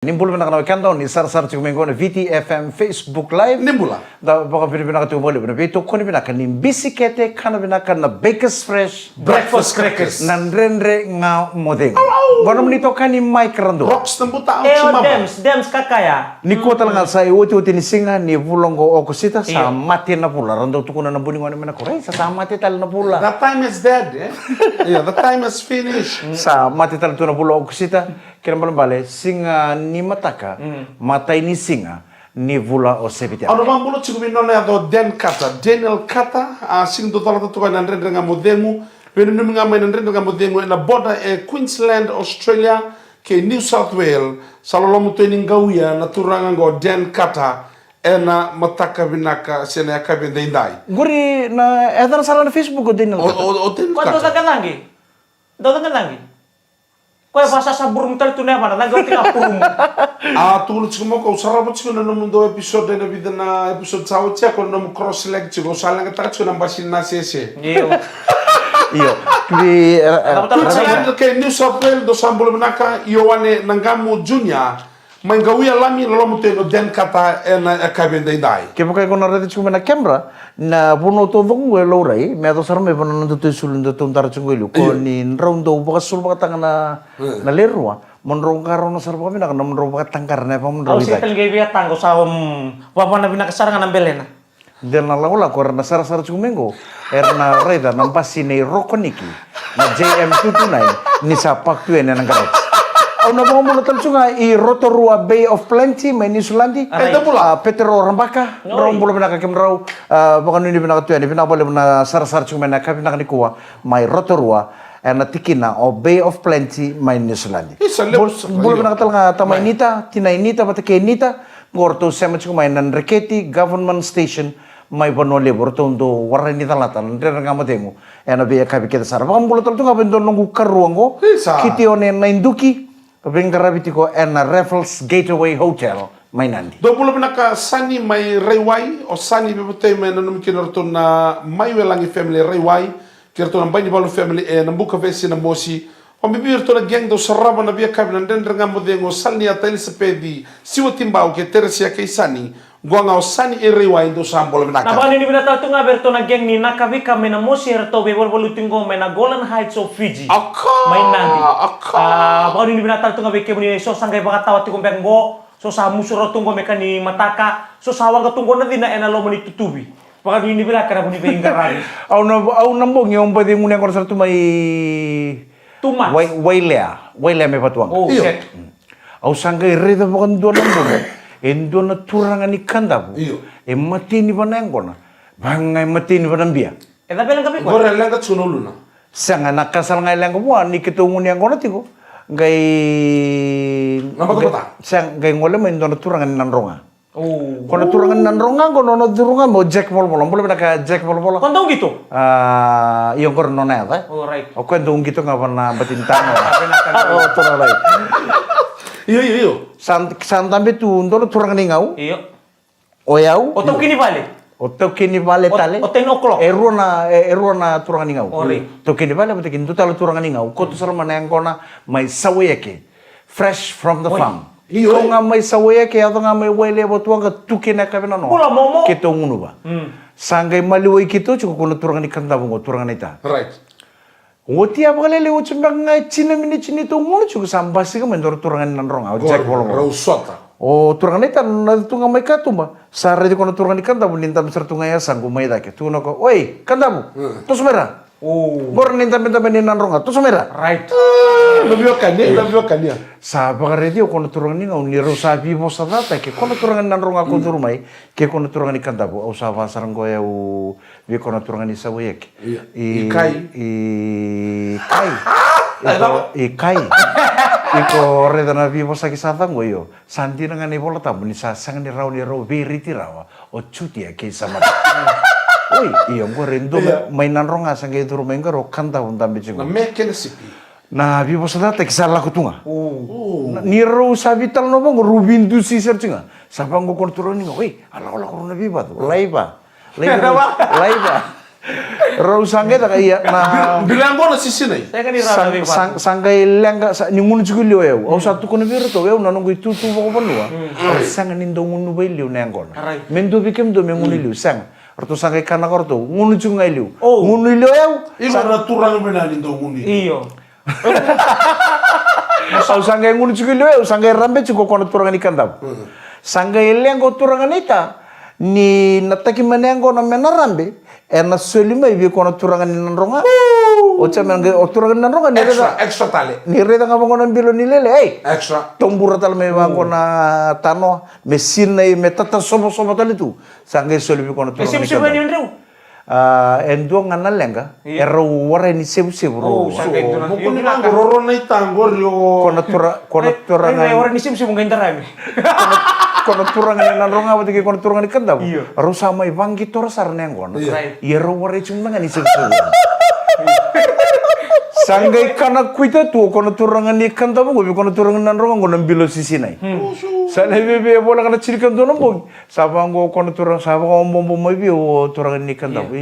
Nimbul na kanaw kantaw ni sar-sar chumengo na VTFM Facebook Live. Nimbula. Da baka pinipina ka tumuli na bito ko ni pinaka ni bisikete kana pinaka na Bakers Fresh Breakfast crackers. nandrenre nga modeng. Gonom nito kani Mike Rando. Rocks ng buta ang Eo chimama. Dems kakaya. Ni ko talaga sa iuti ni singa ni vulongo o kusita sa Iyo. mati na pula. Rando tukuna na buningon na ko. Sa mati tal na pula. That time is dead, eh? Yeah, the time is finished. Sa mati tal tu na pula o kusita. Kira bale singa ni mataka. Matay ni singa ni vula o sepiti. Ano bang bulot siguro na do Daniel Kata, sing do talaga tuwa na nandren nga modemu. When numi nga may nandren nga modemu na border Queensland, Australia, ke New South Wales, sa lolomo to iningawiya na turangan go Dan Kata, na mataka binaka sena yakabi ndai. Guri na edan sala na Facebook ko din. O Dan Kwa dosa Kata. ka langi. Dosa ka langi. Kwa basa sa burung tal tu na nagaw tika purum. Tulad siguro ko, sarap siguro na mundo episode na vida na episode sa utia ko na cross leg siguro sa lang tatak siguro ng basin na sese. Iyo. Iyo. Kwi Queensland ke New South Wales do sambulo naka Ioane Nangamu Junior mangawia lami lolomo te no Den Kata na kabenda indai. Kaya kaya ko narati cuma na camera na puno to dong gue lorai, me ato sarame pa nandu tu sulun tu tuntar cunggu lu. Ko ni nrong do baka sul baka tanga na lerua, monrong karo na sarap kami na monrong baka tangkar na pa monrong Au si tel gay biatang ko sa wapa na binakasarangan ng belena. Del na laula ko na sar sar cunggu mengo, na reda nampasi ni rokoniki na JM229 ni sa paktuen na nangkarat. Au na mga muna talsunga i Rotorua Bay of Plenty may nisulandi. Ito pula. Petero Rambaka. Rong bulu pinaka kimraw. Baka nini pinaka tuyan. Pinaka na sar-sar chung may naka pinaka nikuha. May Rotorua. Na tikina o Bay of Plenty may nisulandi. Isa lepos. Bulu pinaka tal nga tamay nita. Tinay nita pati kay nita. Ngorto sema chung may Nanreketi Government Station. May panole borto ndo warra nita latan. Ndera nga matengo. Na biya kabi kita sar. Baka bulu tal tunga bendo nungu karuango. Isa. Kiti one na induki. Pabingkarabiti ko na Raffles Gateway Hotel may nandi. Do bulo naka sani may Reyway o sani bibutay may nanum kinorto na may welangi family Reyway kirto ng bani balu family na buka vesi na mosi o bibirto na geng do saraba na biya kabi nandendra nga modengo salni atali sa pedi siwa timbao ke tersia kay sani guanga o sani Reyway do sambolo naka. Nabani ni binatal tu nga berto na geng ni nakabi kami na mo si herto be walutingo may na Golan Heights of Fiji. Aka. May nandi. Aka. Baka ni binatal tu nga be kemi so sanggay baka tawat ti kumpengo. So sa musuro tunggo me kani mataka. So sawang ka tunggo na din na enalo mo ni tutubi. Baka ni bila kana mo ni bingkarani. Au nambong yung pwede muna ko sa tumay Tumas. wailea may patuang. Oh Iyo. shit. Au sanggay reda bakan doon nambong. Endo na turangan ni kanda po. Iyo. Mati ni pa na yung kona. Bangay mati ni pa ng biya. Tapi lang kami ko. Gore lang ka tsunulo na. Sa nga nakasal nga ilang kumuha, ni kitungo niya kona tiko. Gay... Napagabata? Sa gay ngole mo endo na turangan ng ronga. Oh. Kung naturangan ng ronga, kung na turangan mo, Jack Bolbolo. Boleh ba ka Jack Bolbolo? Kung daw gito? Yung korno na yata. Oh right. O kwento kung gito nga pa na batintang. Oo, ito na right. Iyo. Santambe tu ndolo turangan ningaw. Iyo. Oyaw. O to kini bali. O to kini vale tale. O 10 o'clock. Eru na turangan ningaw. Ori. To kini vale pati kintu talo turangan ningaw. Ko to sala manayang kona may sawayake. Fresh from the farm. Iyo. Ko nga may sawayake ato nga may waile botuang ka tukina ka no. Pula momo. Kito ngunu ba. Sanggay maliway kito chuko kuno turangan ikanda bungo turangan ita. Right. Woti apa kali lewat cuma ngai cina tu ngunu chuko sambasi ka mendor turangan nan ronga. Jack bolong. Rausota. O turangan ita na tunga may katumba. Sare di kono turangan ikanda bu ninta besar tunga ya sanggu may dake. Tuno ko, oi kandamu. Tos merah. Oh. Gor ninta minta nan ronga. Tos merah. Right. Nabiokan niya. Sabi ka redio kono turangan ninga uniro sabi mo sa data ke kono turangan nan ronga ko turumay ke kono turangan ikanda bu. O sa sarang ko ya u vi kono turangan isa wek. Ikai. Ikai. Iko reda na vivo sa kisatang ko yo. Sandi na nga ni bola tamo ni sasang ni raw veriti rawa. O chuti ya kisa mata. Uy, iyo ko rendo may nanro nga sang kay turumay nga ro kanta undam bicingo. Na meken sipi. Na vivo sa data kisa la kutunga. Ni raw sabi tal no bang rubin du si sercinga. Sabang ko kontrol ni nga. Uy, ala ko na viva to. Laiba. Rau sangge tak iya na Bilang gua na sisi nai. Saya kan di rada bebas. sanggai lenga ni ngun chigulio eu. Au satu kono biru to eu na nungu itu tu ko panua. Sang ni ndo ngunu bailiu nengon. Arai. Mendo bikem do mengunu liu sang. Arto sanggai kana korto ngunu chungai liu. Oh. Ngunu liu eu. Iba na turang benani ndo nguni. Iyo. Au sanggai ngunu chigulio eu sanggai rambe chiko kono turangan ikan dap. Sanggai lengo turangan ita ni nataki manengo na menarambe. Ena solima ibi kono turangan nanronga. Ocha menga turangan nanronga ni Extra tali. ni reda ngabongo nan bilo ni lele ei. Extra. Tombura tal me bango na tano mesin na metata sobo tali tu. Sangai solimi kono turangan. Siapa ni Andrew? Endo ngana lenga. Ero wara ni sebu Oh, ro. sanggai itu nanti. Mukuni mang roro na itangor yo. Kono turangan. Orang ni sim mungkin terami. Kono turangan nanronga wati kono turangan ikanda. Iya. Ro sama ibangi tor sarne ngono. Iya. Ero wara cum ngani sebu. Sanggai kana kuita tu kono turangan ikan tabu gobi kono turangan nanronga ngono bilo sisi nai. Sana bebe bola kana cirikan tu nombong. Sabango kono turang sabango bombo mai bio turangan ikan tabu.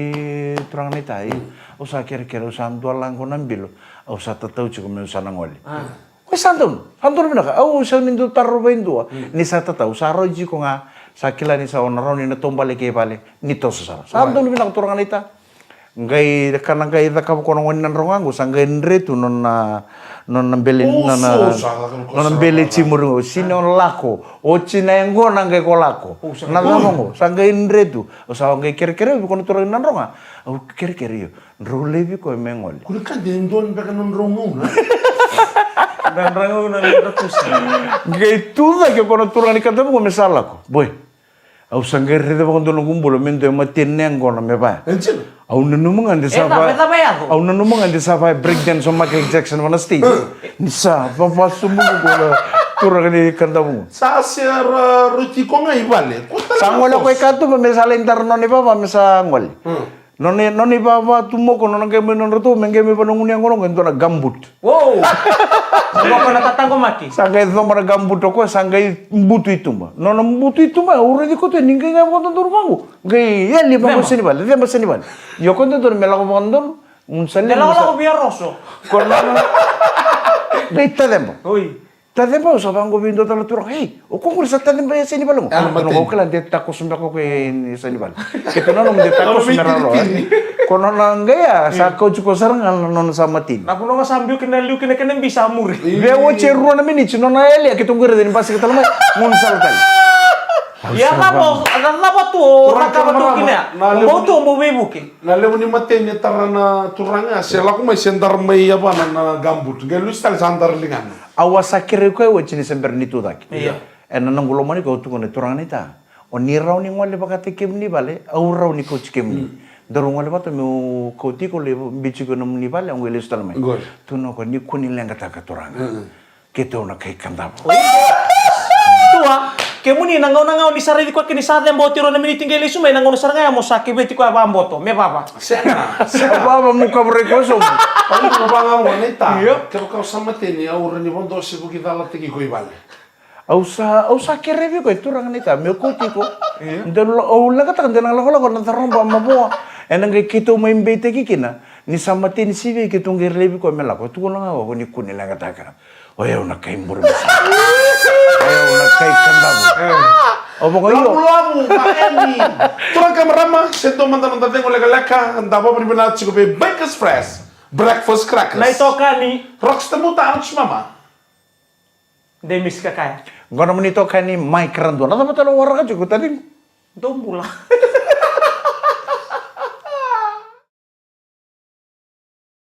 Turangan itai. Usa kira-kira usa dua langko nambilo. Usa tatau cukup me usa nangoli. Wes santun binaka. Au usa nindu tarro bendua. Ni sa tatau sa roji ko nga sakila ni sa onaroni na tombale ke bale ni to sa. Santun binaka turangan ita. Ngai kana ngai da kapo kono ngoni nan rongangu sanggai nretu nona bele nona bele cimuru sino lako o cina engo nanggai kolako na ngamongo sanggai nretu o sa ngai kere-kere kono turun nan ronga o kere-kere yo rolevi ko mengol Kuni kan dendon beka non rongo na. Dan rangu na ratus. ngai tuda ke kono turun ni kanta ko mesala ko boy au sanggai rede ko ndono gumbulo mendo matin nengo na meba Encil. Au nanu mangande sapa. Au nanu mangande sapa breakdance on Michael Jackson wana stage. Nisa papa sumu ko turang ni kandamu. Sa ser ruti ko nga ibale. Sangwala ko ikatu pa mesala interno ni papa mesa ngwal. Noni papa tumo ko nang kemi non retu mengemi panunguni ang ngolong ento na gambut. Wow. Semua kena tatang ko maki. Sangay ito mara gambut ko sangay mbutu itu ma. Nona mbutu itu ma ure di ko te ningkay nga ko tandur mangu. Gay yan li pa ko sinibal. Yan ba sinibal. Yo ko tandur mela ko pandor. Unsali. Dala ko biar rosso. Kono gay tadembo. Oi. Tadembo sa bango bindo tala turang. Hey, o kung kursa tadembo ya sinibal mo. Ano ko kala deta ko sumba ko kay sinibal. Kito na nung deta ko sumba ro. Kono nang gaya sa ko chuko sarang non sa matin. Aku nong sambil kena liu kena bisa muri. Be wo cerro na mini chino na elia kito ngere din pasi ketala ngun saltal. Ya apa tu orang kamu tu kena. Mau tu mau bebuki. Na lewu ni mate ni tarana turanga sela ko may sendar may apa na gambut. Gay lu stal sandar lingan. Awasa kire ko wo chini sember ni tu dak. Iya. En nang gulo mani ko tu kono turang ni ta. Oni raw ni ngole bakate kemni bale au raw ni ko chikemni. Dorong ngole bato mo ko ti ko le bichi ko nam ni bale ngole stal mai. Tu no ko ni kuni lenga ta ka turanga. Kito na kay kandap. Tua, kemuni nangau di sari ko kini sa dem botiro na miniti ngeli sumay nangau na saranga mo sakit beti ko aba amboto. Me papa. Sena. Baba muka brekoso. Paling ko banga wanita. Kero ka sama teni aura ni bondo se buki dala tiki ko ibale. Ausa kerevi ko turang ni ta me ko ti ko. Ndelo au la kata ndena la hola ko na taromba maboa. Enang ke kito mo imbete kikina. Ni samate ni sive ke tungger levi ko mela ko tu ko nga ko ni kuni la kata ka. Oya una kai mbur. Oya una kai kandabu. Opo ko yo. Lamu maeni. Turang kamarama sento manda tengo leka ndaba pribana chiko be Baker's Fresh. Breakfast crackers. Na itoka ni Rocks temuta antes mama. Demis kakaya. Ngono menito kani mai kerando. Na tama warga juga tadi. Dombula.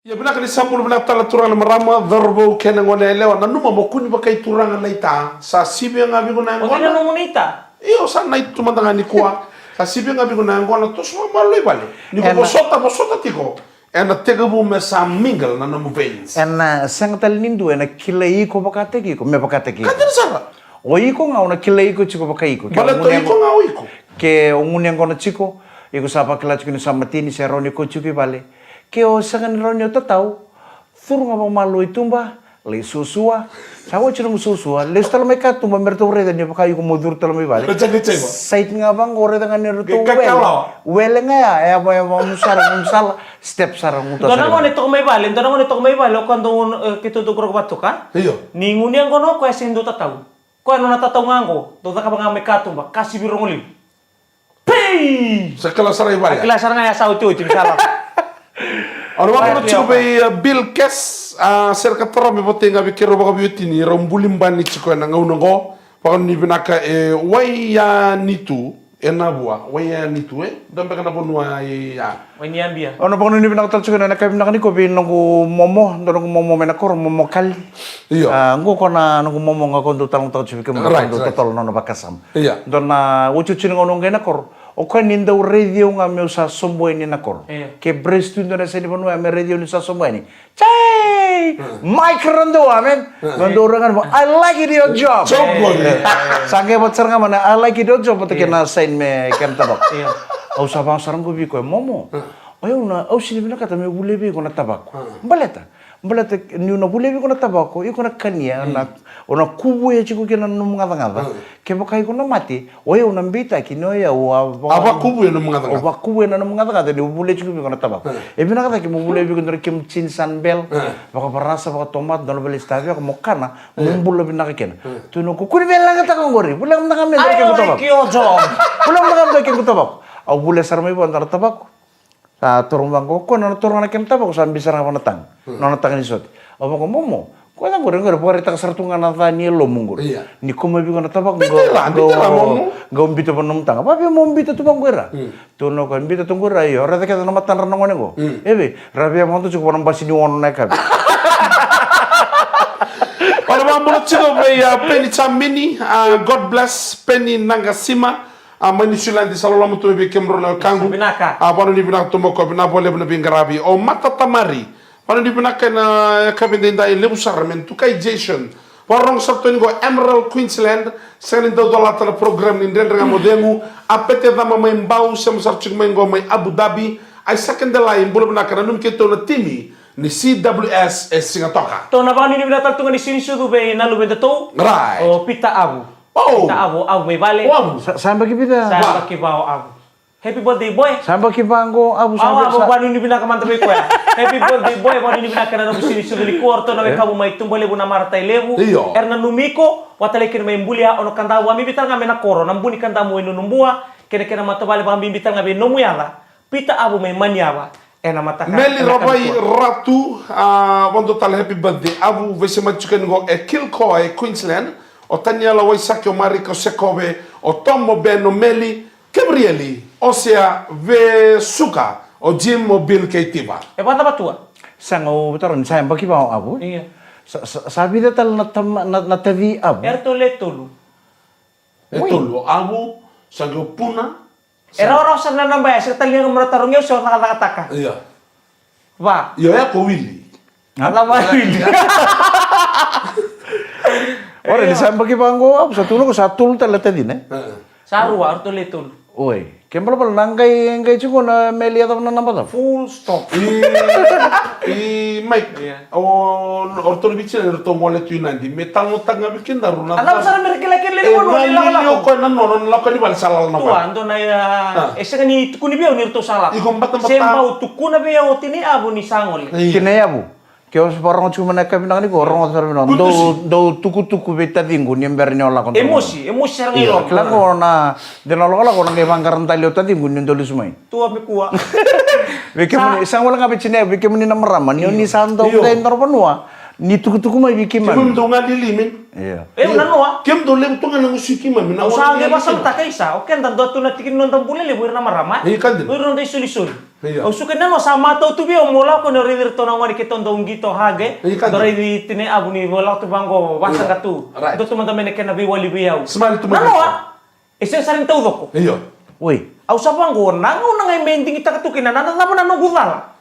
Ya benar kali sampul benar tala turang marama darbo kena ngone lewa na numa mo kuni bakai turang na ita sa sibi nga bi guna O ngona. tina nung monita. Iyo sa na itu mandangan ni kuwa. Sa sibi nga bi guna ngona to so maloi bale. Ni ko bosota tiko. Ena tega bu me sa mingle na namu veins. Ena sang tal nindu ena kilai ko bakate ki ko me bakate ki. Kadir sara. O iko nga una kilai ko chiko bakai ko. Bale to iko nga oiko. Ke ungun yang kono chiko iko sapa kila chiko ni samatini seroni ko chiki bale. Ke o sangan ronyo tatau thuru nga malu itumba le susua. Sawa chino susua, le stalo me katu mamerto re dan pa kayu ko modur talo me bale. Ngecek mo. Sait nga bang gore dengan ni ruto Kakalaw. wele nga ya apa musala step sarang muta. Dona mo nito may bale, dona mo nito may bale kando kito to grog bato ka. Iyo. Ningun yang kono ko sindo tataw. Ko ano natataw nga ko, do ka ba nga may kato ba kasi birong ulim. Pay! Sa kalasaray ba? Kilasar nga ya sa uti misala. Ano ba ko chiko bay Bill Kes cerca tara me bote nga bikiro ba biutini rombulim bani chiko na ngau ngo pa ni binaka waya nitu enabua waya nitu dombe kana bonua ya Wani ambia. Ono pa ni binaka tatsuko na kami nakani ko bin ngo momo ndoro momo me nakor momo kali. Iyo. Ngo ko na ngo momo nga kondo talong tao chibike mo Right, kondo right. totol no bakasam. Iya. Dona uchu chino ngono ngena kor. O kwa ninda u radio nga me usa sombo ni nakor. Iya. Ke breast tu ndona seni bonua me radio ni sa sombo ni. Chai! Mike rando amen. Ngondo orangan mo I like it your job. Job lagi. Sange botser nga mana I like it your job but kena sign me kem tabak. Iya. Au sabang sarang ko bi ko momo. Oyo na au sini bina kata me bulebi ko na tabako. Mbaleta. Mbaleta ni na bulebi ko na tabako, iko na kania na ona kubu ya chiku kena no ngada ngada. Ke bakai ko na mati. Oyo na mbita kino ya wa Aba kubu no mga tanga. Oba kubu na no ngada ngada ni bule chiku ko na tabako. E bina kata ki mo bulebi ko na kim chin sanbel. Baka parasa baka tomat dono beli stavia ko mokana. Mumbula bina kena. Tuno ko kuni bela ngata ko ngori. Bulang na kami I ko like tabako. your job. Bulang na kami ko tabako. Au bule sarmai bo antara tabako. Turun bangko ko na turun na kem tabako sambil sarang panatang. Nona tangan isot. Apa ko momo. Ko na gore gore pore tak sartungan na tani lo mungur. Iya. Ni ko mabi ko na tabako Bitera momo. go mbito panom tanga. Papi mo mbito tu bangguera. Tuno ko mbito tunggura yo. Rada ka na matan ranong ngone ko. Ebe, rabi mo to chuko basi ni wono na ka. Ano ba mo chiko bay Penny Chamini God bless Penny Nangasima. Manisulan di salolo mo tuwi kemro na kangu. Binaka. Pano ni binaka tumoko binapole na bingarabi. O mata tamari. Pano ni binaka na kabinda in lebu sarmen to kay Jason. Parang sa tuwing go Emerald Queensland. Sa daw dola tala program ni Ndendra Modemu. Apete na may mbaw sa masarchig may go may Abu Dhabi. Ay second line bulo binaka na numkito na timi ni CWS Singatoka. To na ba ni binatal tunga ni sinisudu be na lubenda to? Right. O pita abu. Oh. Pita abu may bale. Wow. Samba kibida. Sa bakibao abu. Happy birthday boy. Samba kibango abu Awa samba. abo ba ni binaka mantabe ko ya. Happy birthday boy ba ni binaka na no sinisudu ni kwarto na kabu may tumbale bu na marta lebu. Iyo. Erna numiko watale kin may mbulia ono kanda wa mi bital nga me na koro na mbuni kanda mo ino numbua kene kena matobale ba mi bital nga be no muyala. Pita abu may manyaba. Ena mataka. Meli Rabai Ratu, wando tal happy birthday. Abu vesema chicken go Kilcoy, Queensland. O Tanyala Waisaki o Mariko Sekobe, o Tomo Beno Meli, Gabrieli, Osea Vesuka, o Jim o Bill Keitiba. E bata batua. Sango taron samba kibango abu. Iya. Sabi da tal na tavi abu. Erto letolu. Etolo, Abu, Sago Puna. Era orang sana nambah ya, serta liang meratarungnya usah kata-kata. Iya. Ba, Yo ya ko Willy. ala ini. Ora ni samba kibango abu satu ko satu tal tadi ne. Saru arto letolu. Oi, kembali pala nangkai cuko na meli atau na namba Full stop. Mike, o orto bici na orto mole tu nandi. Metal mo tanga bikin daru na. Alam sana mereka lagi lagi mau Nali nila yo ko na no la ko ni bal salal na Tua, ba. ando na ya. Ese kan ni tukuni biau ni to salah. Iko mbata-mbata. Sembau tukuna biau tini abu ni sangol. Kine abu. Kyo parang cuma nak kami nangani ko orang other bilang do tuku beta tinggu ni ember ni olah kontra. Emosi sarang ilo. Klang ko na dinalo ko na kay bangkaran tayo tadi ngun dolu sumay. Tua me kuah. Beke muni sang wala ngabe chine beke muni na maraman ni santo kay ndor panua. Ni tuku may biki Kim man. do nga dilimin. Iya. Unanoa. Kim do lem to nga nang usiki man. Au sange basam tak kaisa. Oke ndan do tu na tikin non tambule le buir na marama. Iya kan din. Buir non dai sulisun. Iya. Au suka nano sama to tu bio mola ko no river to na ngari keton do ngito hage. Iya kan. Dore di tine abu ni mola tu bango basa katu. Right. Do tu man tamene kena bi wali biau. Smile to Nanoa. Ese saring tau doko. Iyo. Woi. Au sabango nango nangai mending kita katukin na nana na gudala.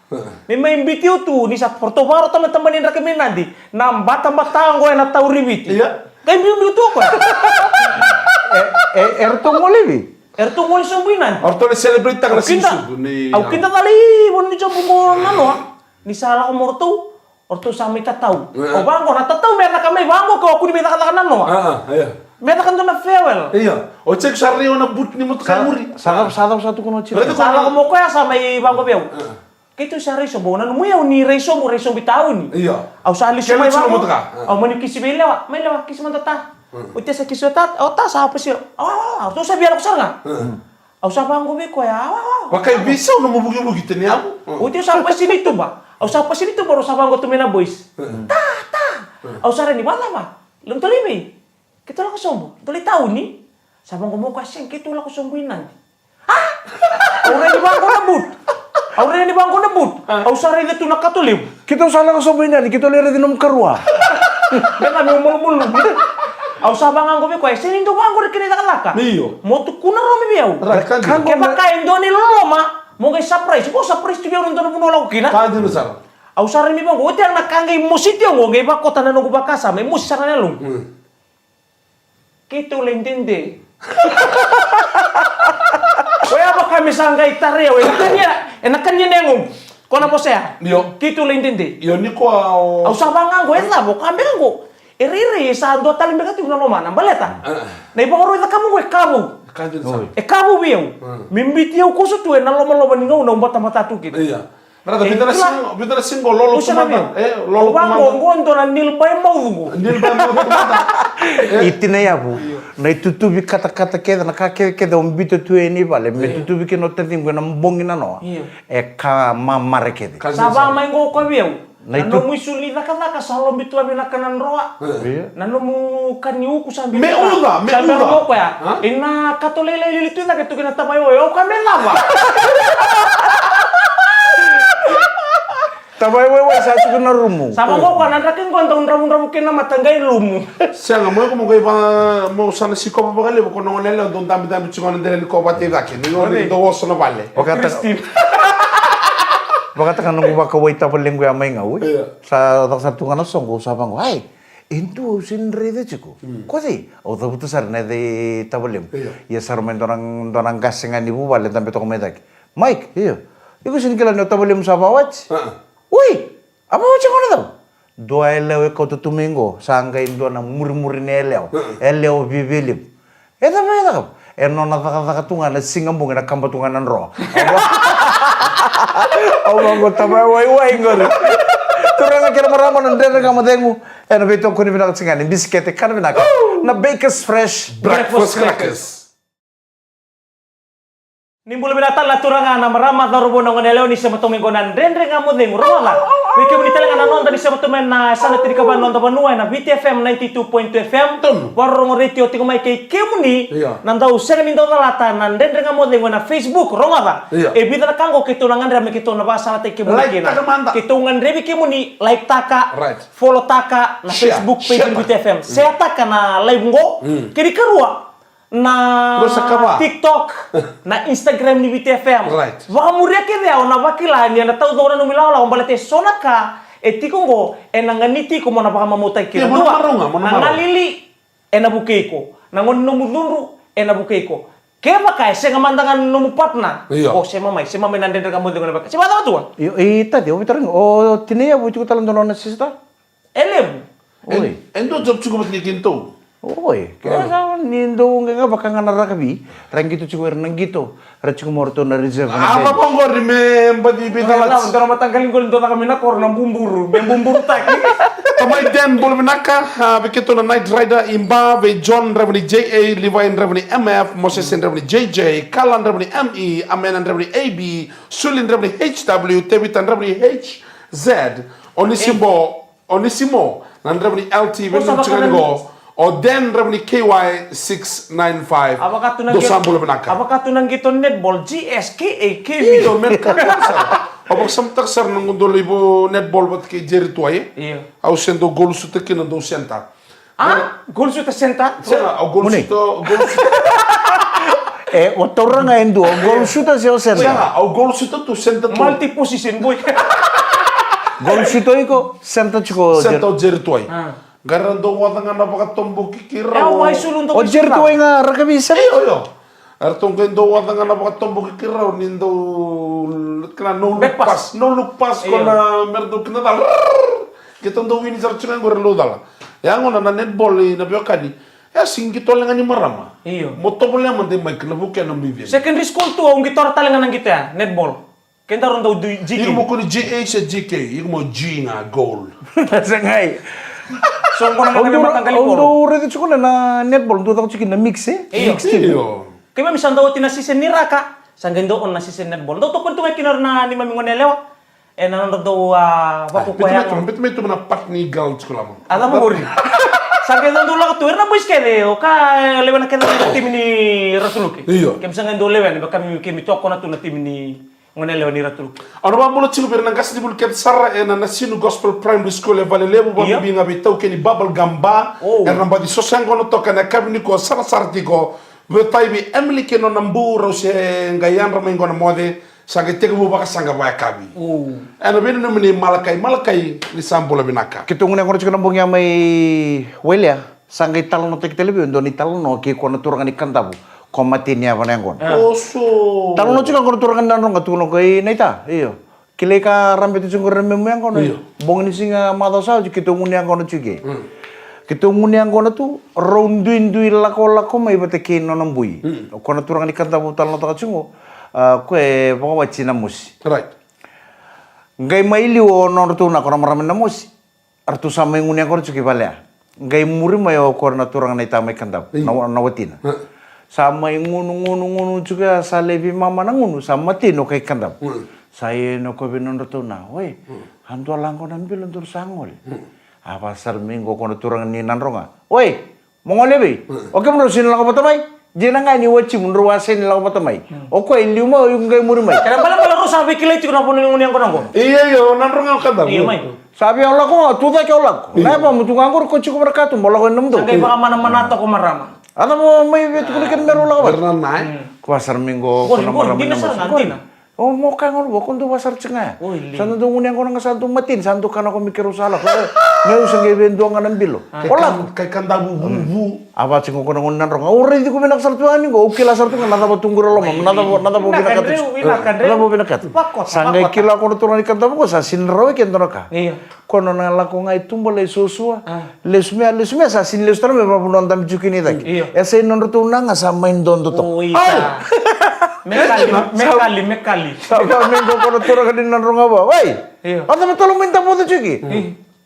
Memang imbitio tu ni sa Porto Baro teman-teman yang rekemen nanti nambah tambah tanggo yang tahu ribit. Iya. Kayak biu tu apa? Erto molevi. Ertu mo sumbinan. Orto le celebrate tang Au rasin kita, sub ni. au kita tali bon ni coba mo nano. Ni salah ko morto. orto sa may tataw. O bango na tataw merda kami bango ko kuni beta katakan no. Iya. Merda kan to na farewell. Iya. O cek sarrio na but ni mut kamuri. Sadap satu kuno cita. Berarti Salah ko mo ko ya sa may bango beo. Kito sa reso bonan mo yaw ni reso mo bitaon ni. Iya. Au sa alis Kailan may sila bango. matuka? Au mani kisi may lewa kisi man tata. Utia sa kisi tata, o ta sa apa siya. To sa biar ko sarga. Au sa bango be ko ya. Wakai bisa no mo bugi-bugi tani ako. Uti sampai sini tuh, Pak. Au sampai sini tuh baru sabang gotu mena boys. Ta. Au sare ni bala, Pak. Lum tolimi. Kita lah kesombo. Toli tahu nih. Sabang ngomong kaseng kita lah kesomboin nanti. Hah? Aure ni bangko nabut. Aure ni bangko nabut. Au sare itu nak katolim. Kita salah ke sobinan, kita lihat di nom kerua. Dia kami mulu-mulu. Au sabang anggo be ko sini tuh bangko rekene takalaka. Iyo. Mo tu kuna romi biau. Kan Ke pakai ndoni loma. Mo kay surprise. Ko surprise tu biau nonton puno kina. kan dinu sar. Au sare mi bangko uti ang nakangay musiti ang ngay ba kota na nungu bakasa may mus sarana lung. Kito lentende. Kaya ba kami sanggay tarea we nakanya nengong. Kona po siya. Iyo. Kito lentende. Iyo ni ko Au sabang anggo ela bo kambe anggo. Eriri sa ando talim begati na loma na baleta. Na ibang ro kamu we kamu. Kan dinu sar. E kamu biau. Mimbiti au kusu tu na loma ningaw na umbata mata tu kita. Iya. Rada bitara singo lolo tumata. Lolo Bang tumata. ngondo na nilbay mau. Nil ba mo tumata. Itina ya bu, na itutubi kata-kata keda na kake keda umbito tu ini vale, me tutubi ke no tentim na mbongi na no. E ka mamare kede. Sabang main go ko biau. Na itu- Nano mo isuli na ka salom bitu abi na kanan roa. Nano mo kanyu ku sambil. Me uga. Mo ko ya. Ina katolele lilitu na ketu kina tapayo yo kamela ba. Tabay way sa suko na rumo. Sama ko kan andakin ko antong ramu kina matangay lumu. Siya nga mo ko mo kay ba mo sana si ko pa gali ko no nela don dami chungo ndele ko ba te vake. Ni no do woso na vale. Bakata kan nunggu baka way tapal linggo ya may ngaw. Iya. Sa satu kan song ko usapang ko, ay, into sin rede chico. Kasi, o tabuto sar na de tabalim. Ya sarmen donang gasengan ibu vale tampe to komedak. Mike, iyo. Iko sin kila no tabalim sa bawat. Uy, apa macam mana tau? Dua elew kau tu minggu, sangga indo na murmurin elew, elew bibilim. Tapi ya tak? Nona tak tungan, singambung na kambatungan ro. Awang ko tamay way ngor. Turang kira maraman ndere kamu dengu. Beto ko ni binak singan, biskete kan binak. Na Baker's Fresh Breakfast crackers. Nimbul binatan la turanga na marama darubo na ngoneleo ni sa matumin ko nan rendre nga mo ding rola. Wiki mo nitalang na non tadi sa matumin na sana tiri ka ba non tabanuay na BTFM 92.2 FM. Warong radio tingo may kay kemuni. Nandaw sengan nindaw nalata nan rendre nga mo ding na Facebook ronga ba. E bida na kango kito nangan rami kito na ba sana tay kemuni Like kina. taka manta. Kito ngan rebi kemuni like taka. Right. Follow taka na Share. Facebook page Share. ng BTFM. Saya taka na live ngo. Kiri karua na Dosa ka ba? TikTok, na Instagram ni BTFM. Right. Waka muria ke dia na bakila ni na tau dona numilaw la ombalete sonaka etikongo enanganiti ko mona baka mamutay kira. Yeah, mona marunga, mona marunga. Nangalili enabukeiko. Nangon numudunru enabukeiko. Kaya kay sa ngamandangan numupatna. Iya. Oh, si mamay nandun ka mo dingon na baka. Si bata tuwa. Ita dia bitar o tinia bu cukup talan dono na sista. Elem. Oi. Endo job cukup ni kinto. Oi, kaya sa nindo nga baka nga narakabi, rang gitu cukup nang gitu. Ra cukup morto na reserve na. Apa pa ngor di me mbadi Talat. bitalat. Ndara matanggalin ko ndo na kami na kor ng bumburu. May bumburu tak. Tamay den bol minaka bikito na Night Rider imba ve John Revenue JA Levi Revenue MF Moses Revenue JJ Kalan Revenue ME Amen Revenue AB Sulin Revenue HW Tebitan Revenue HZ Onisimo nan Revenue LT Oh, sama Venom ka go o den Revenue KY 695 Apakah tu nang Dosan bol minaka Apakah tu nang gitu netball GSK Ito men kakasar Abang samtak sar nang gondol ibo netball bat kay Jerry Tuay Iya. Au sendo gol suta kina do senta Ah, gol sudah senta. Sena, au gol Muni. suta Otorang nga endo, gol shoot siya sir. Sena, au gol suta tu senta tu Multi position boy. Gol shoot ko senta cukup. senta o Jerry Tuay Garan do wata nga napaka tombo kikira Eh, why sulung to? O jer ko nga rakabi sa Oyo Artong kendo wata nga napaka tombo kikira nindo kena no look Back pass. pass no look pass ko Iya. na merdo kina dal Kita ndo wini jar chunga ngor lo dala. Ya ngona na netball na biokani. Ya singi to lenga ni marama. Iyo. Moto boleh mande mai kena bukan na bibi. Secondary school tuh ang gitar talengan ng kita netball. Kenta ron daw GK. Iku mo ko ni GA sa GK, iku mo G nga goal. Sangay. So ko na kami matanggal ko. Ondo ready chuko na netball ndo tako chikin na mix eh. Iyo. Iyo. Kaya misan daw tinasisen ni Raka. Sanggen doon nasisen netball. Daw to kunto may kinar na ni Mami Ngonelewa. Nanonood daw pakukuya. Betul na pat ni gal sekolah mo. Alam mo rin. Sanggen daw lang tuwer na boys kaya ka lewan na kaya tim ni Ratuluki. Iyo. Kaya sanggen daw lewan ba kami toko na to na tim ni Ngonelewa ni Ratuluki. Ano ba mo chigo bir nang gas di bulket sarra na sinu gospel primary school e vale lebu ba bi nga bi taw keni babal gamba namba di sosango no toka na kabni ko sarra sarti ko we taibi emily ke no nambu ro se ngayan ramengo na mode sanga tegu bu baka sanga ba kabi ana bin no mini malakai ni sambola binaka Kita ngune ngono chikin nambong yang may welia. Sangay talon no tek telebi ndo ni talon no ki kono turangan ikan tabu. Komatinya apa nengon. oso Talon no chikin kono turangan nanong katuno kay naita. Iyo. Kile ka rambe tu chungur rembe mo yang kono. Bong ni singa madasa kita ngune yang kono chige. Kita ngune yang kono tu rounduin lako may bate kino nambui. Kono turangan ikan tabu talon no taka chungo. Kue bawa cina musi. right Ngai maili o nortu na kono marame na musi. Artu sama yang ngune yang kono chuki balea. Ngai muri mayo kono na turangan na itamay kandab. Nawatina. Sama yang ngunu juga sa lebi mama na ngunu sama tino kay kandab. Saya no ko binon nortu na. Woi, hantu alangko nambil untuk sangol. Apa sar minggu kono turangan ni nanronga. Woi, mongolebe. Oke menurut sini lang ko patamay. Jena nga ni wachi mundur wasen lang ko patamay. Oko iluma yung ngai muri may. Kaya pala ko sabi kilay chiko na po nung yang ko nang. iya yo nanrong ang kadam Iya may. Sabi Allah ko, tuda kay Allah ko. Napa mo tungangor ko chiko berkatu mo lang ko namdo. Sangkay baka mana-mana to ko marama. Ano mo may betu kulikan meron lang ba? bernan nai Kuasar minggu Bon, kono bon, marami di na na sa mas. nanti na. Oh, mo kay ngol bo kundo wasar cenga. Santo dungun yang kono nga santo matin, santo kana ko mikir usala. Ngeu sangge bendo nga nambilo. Ola kay kandabu bu apa cingko kono ngonan rong. Ore di ko menak sartuani ko. Oke la sartu nada bo tunggu lo mam. Nada bo binakat. Nada bo binakat. Sangge kila kono turun ikan tabu ko sa sinro ken tonoka. Iya. Kono na la ko ngai tumbo le susua. Lesme sa sin le star me ba punon tam jukini tak. Ese non rutuna nga sa main don to. Oh iya. Mekali. Sama minggu kono turun ka din nan rong ba. Wai. Iya. Anda mo tolong minta po to juki.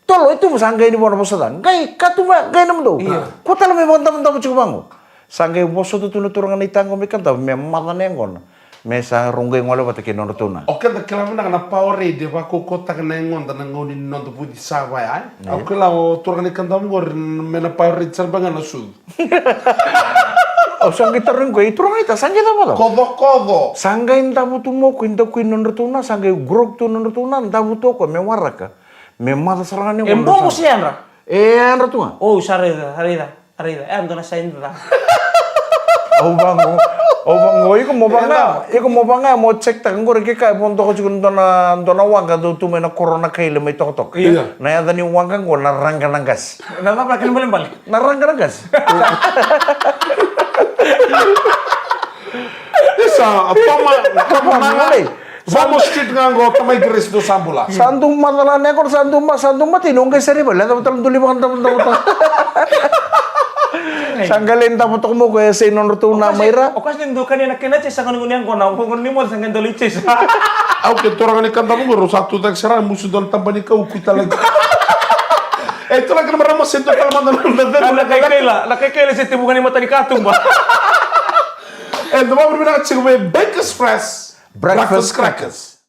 Tolo itu sanggai ni bono posadan. Gai katuma gai nam do. Ko talo me bonta bonta cukup bangu. Sanggai boso tu tunu turungan itango me kanta me matan engon. Mesa runggai ngole bata ke non tuna. oke da kala na na power de ba ko kota na ngon da ngoni non do budi sawa ya oke la o turgani kandam gor me na power de serba na sud Oh sanggai terung gai turungan ita sanggai apa to? kodo Sanggai tabu tu mo kuinta kuin non tuna sanggai grok tu non tuna tabu to ko me waraka. Me mata serangan engon. Embo mo siya ra. Andra tunga. Oh, harida. Ando na sa indra. Bango, iko mo banga mo check ta ngor ke kai ponto ko chugun dona wanga do tu mena corona kai le mai tok. Iya. Na ya dani wanga ngo naranga nangas. Napa pa kan balik. Naranga nangas. isa toma ngai vamos street ngango tamay gres do sambula Santung matala ne kor santung mati nong kai seri bala ta tal tuli bang ta. Sanggalin ta potok mo ko ese non tu na maira. Okas din do kanina kinache sa kanung niang ko na ko ni mo sa ngendo liches. au ke torgani kandam gor satu tak sera musu don tambani ka ukita lagi itu lagi maramo sento kalman Nakakaila sa tibukan ni mata ni Katung ba? and the moment we not chicken Baker's Press breakfast crackers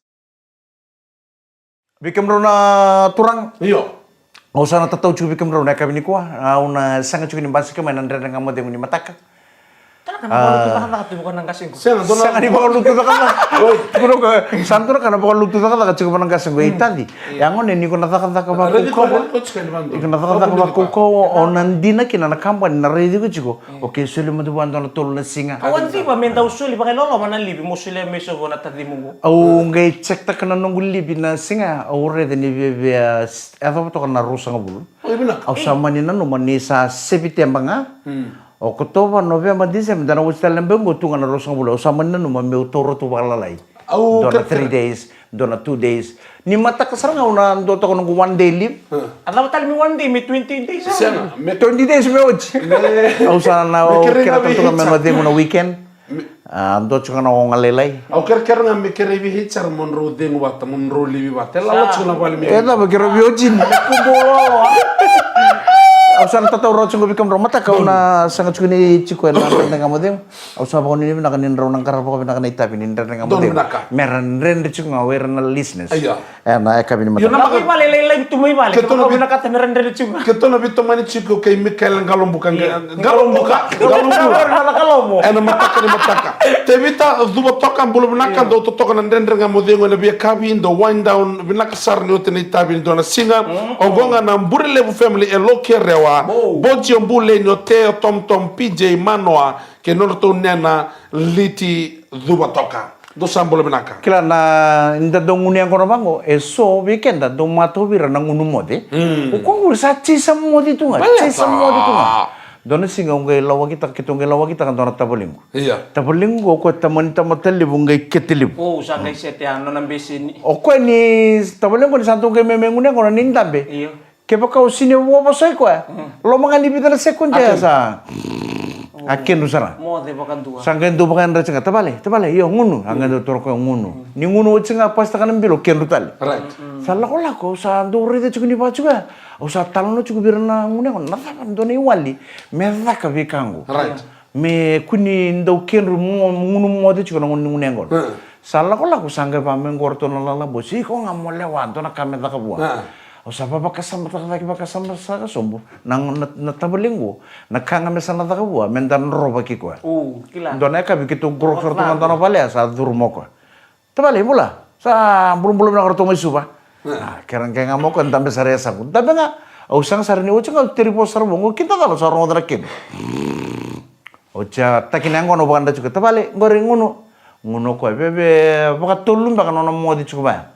Bikem na turang. iyo Ngau sana tatau cukup bikem na kami ni kuah. Una sangat cukup ni basi kemain andre dengan mo demo ni mataka. Kana kan ba tibukan nang kasing ko. sen dona Sangat di bawah lutut kan. Kuno ka santur kana bawah lutut kan cukup nang kasing gue tadi. Yang on ni ko nataka ba ko. Ikan nataka ba ko onandina kina na kampan na ready ko chiko. Okay, suli mo duwan don tol na singa. Awan di ba menta usuli pa kay lolo man libi musuli meso ko na tadi mo. Au ngai check ta kana nong libi na singa au ready ni be eto to kana rusa ngabul. Au sama ni nanu manisa September nga. Oktober, November, December, dana wis talam bembo tunga na rusa ngabul. Au sama ni nanu mameu toro tu balalai. Au, dona kira-kira. 3 days, dona 2 days. Ni mata kasar nga una do to nung 1 day leave. Alam mo tali mi 1 day, mi 20 days. Siya na. 20 days me hoje. Au sana na o Me kira kira tanto nga ka meno de mo na weekend. Ando chuka na o ngalelay. Au kira nga me kira vi hichar mon ro deng wata mon ro livi wata. Lala chuna wali mi. Eda ba kira biojin. Kumbolo. Au sana tata ro chungo bikam ro mata ka una sangat chukuni chiko na nga mo de. Au sa ba ko ni na kanin ro nang karap ko na kanay tapi ni ndar nga mo Don de. menaka. Meran ren de chunga wer na listeners. Iya. Na eka bini Yun mata. na- Lagi malelay tumay balik. Keto Kung na kami nakatameran din chunga. Keto na bito mani chiko kay Mikael galom bukan galom buka. Galong buka. Galong Ena mataka ni mataka. Tevita duba toka bulu naka do to toka nan rendre nga modengo na bia kabi do wind down binaka sar ni otene tabi do na singa ogonga na mbure levu family e loke rewa boji mbule ni ote tom tom PJ manoa ke norto nena liti duba toka do sambolo binaka. Kila na inda dong uni ang kono bango so weekend da dong mato bira nang unu mode. Ukong sa chisa mode tu nga. Chisa mode tu nga. Dona singa ungai lawa kita kitungai lawa kita kan dona tabolingo. Iya. Tabolingo ko taman tamatali bungai ketilib. Oh, sa kay sete ano nang besin. O ko ni tabolingo ni santo ke memengune kono nindambe. Iyo. Kepa kau sini wo pasoi ko. Lo mga libita na sekunda sa. Akin rusara. Mo de bakan dua. Sangken do bakan ra cenga tabale yo ngunu angin do toro ko ngunu. Ni ngunu cenga pas takan bilo ken rutali. Right. Salah ko lako sa duri de chukuni ba chuga. O sa talno chugu birna ngune ko na do ni wali. Merda ka bikango. Right. Me kuni ndo ken ru ngunu mo de chugo ngune ngol. Salah ko lako sangke pa men gorto na lala bosi ko ngamo lewanto na kame ta ka buah. O sa baba kasama ta ka kasama sa ka sombo nang natabalingo nakanga me sana ta ka buah men dan roba ki ko. Oh, kila. Dona ka bikitu grok sortu ngantana pale sa durmo ko. Tabale mula sa bulum-bulum na kartu may suba. Kerang kaya nga mo ko tambe sa resa ko. Tabe nga ausang sarni o nga tiripo sarbongo kita talo sa rongo drakin. O cha takinang no banda chuka tabale ngori nguno ko bebe baka tulum baka no mo di chuka.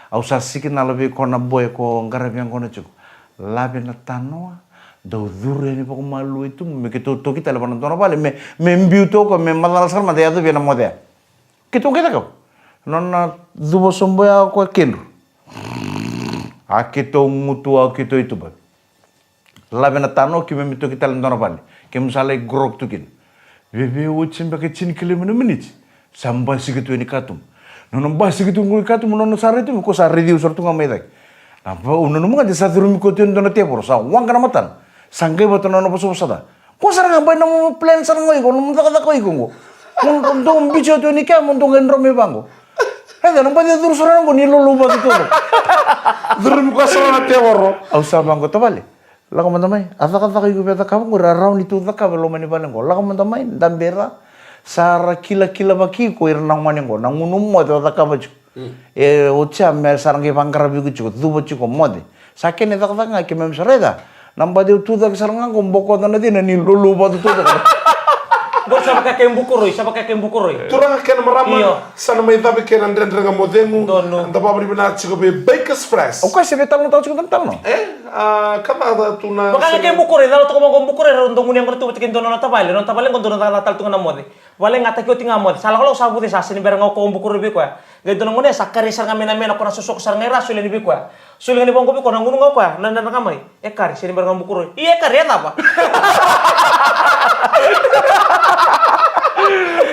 Ausa sikin na labi ko na boy ko ngarabiang ko na chuka. Labi na tanoa do dure ni poko malu itu me kitu to kita laban tono pale me mbiuto ko me malal sar ma dia to bena mode kitu kita ko nonna dubo somboya ko kenru akito mutu akito itu ba labena tano ki me mito kita laban tono pale ke misale grok tukin bebe uchin ba ke chin kilometer minute samba sigitu ni katum nono ba sigitu ngul katum nono sare itu ko sare di usar tunga medak apa unono mo ngadi sa turumi ko tin dono tepor sa wang kana matan sangge boto nono paso sada ko sarang ngambay na plan sarang ngoy ko nung taka ko ikungo mun dong bicho to ni ka mun dong enro me bango hada nang padi dur sarang ko niluluba dito Durum ko sa na teworo. au sa bango tabale lako man tamay ataka taka ko beta ka ko raraw ni tu taka lo mani balang ko lako man tamay dambera sara kila baki ko irnang maning ko nang unum mo to taka baju ucha me sarang ke bangkara bigu chuko dubo chuko mode sakene taka taka ke mem sareda namba de tu tak sarang ko boko na din ni luluba to Gua sa kakek bukuroy, sa kakek bukuroy. Turang ken marama Iyo. sana may tabi ken andre nga modengo. Dono. Anda pa bina chiko be Baker's Press. o ko se betal no tao chuko tal no Kama da tuna. Baka kakek bukuroy, dalo to ko mong bukuroy ron dong ngunyang kertu tikin dono na tabale, non tabale kon dono na tal tunga na mode. Wale ngata ko tinga mode. Sala ko sa buti sa sini berang ko bukuroy bi ko. Gay dono ngunya sakari sar ngamen amen ako na susok sar ngira suli ni bi ko. Suli ni bangko bi ko nang ngunung ko nan nan kamay. Kari sini berang bukuroy. Iya kari ya apa?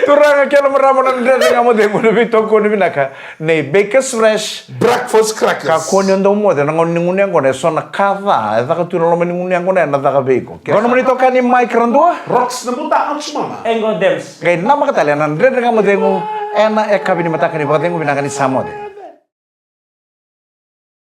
turang kelo maramo nan de ngamo de mo bi to ko ni binaka nei Baker's Fresh Breakfast ka crackers. ko ni ndo mo de nang ni ngunya ko ne sona kava da ka tu no mani ngunya ko ne na da ka beko kono mani to ka ni mic rando Rocks na buta ang sumama. Engo dems. kay nama ka tali nan de ngamo de ngo ena e ka bini mata ka ni ba de ngo binaka ni samode